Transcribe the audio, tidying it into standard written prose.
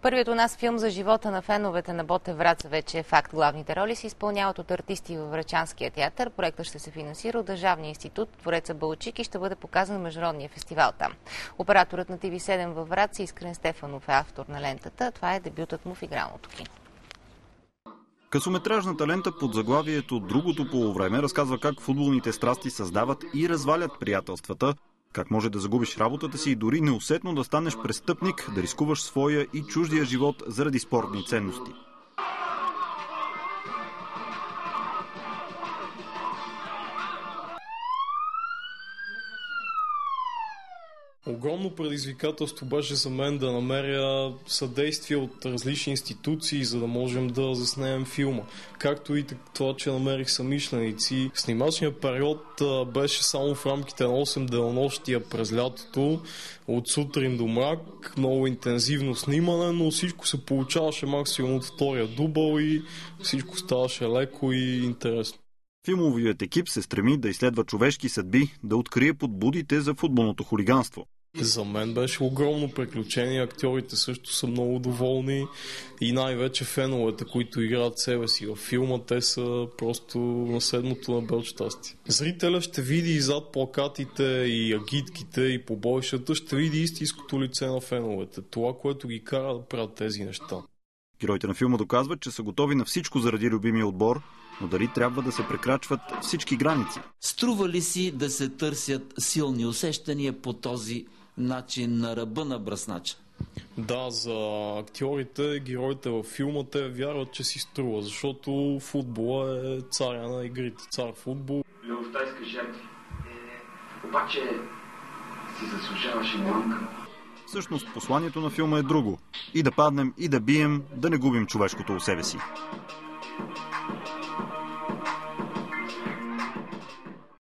Първият у нас филм за живота на феновете на Ботев Враца вече е факт. Главните роли се изпълняват от артисти във Врачанския театър. Проектът ще се финансира от Държавния институт Твореца Балчик и ще бъде показан на международния фестивал там. Операторът на TV7 във Враца Искрен Стефанов е автор на лентата. Това е дебютът му в игралното кино. Късометражната лента под заглавието "Другото полувреме" разказва как футболните страсти създават и развалят приятелствата, как може да загубиш работата си и дори неусетно да станеш престъпник, да рискуваш своя и чуждия живот заради спортни ценности. Огромно предизвикателство беше за мен да намеря съдействие от различни институции, за да можем да заснемем филма. Както и това, че намерих съмишленици. Снимачният период беше само в рамките на 8 денонощия през лятото, от сутрин до мрак, много интензивно снимане, но всичко се получаваше максимум от втория дубъл и всичко ставаше леко и интересно. Филмовият екип се стреми да изследва човешки съдби, да открие подбудите за футболното хулиганство. За мен беше огромно приключение, актьорите също са много доволни и най-вече феновете, които играят себе си във филма, те са просто на седмото на бел щастие. Зрителя ще види и зад плакатите, и агитките, и побойшата, ще види истинското лице на феновете, това, което ги кара да правят тези неща. Героите на филма доказват, че са готови на всичко заради любимия отбор, но дали трябва да се прекрачват всички граници? Струва ли си да се търсят силни усещания по този начин на ръба на бръснача? Да, за актьорите, героите във филма, те вярват, че си струва, защото футбола е царя на игрите, цар футбол. Любовта иска жертви. Обаче си заслужаваше мамка. Всъщност посланието на филма е друго. И да паднем, и да бием, да не губим човешкото у себе си.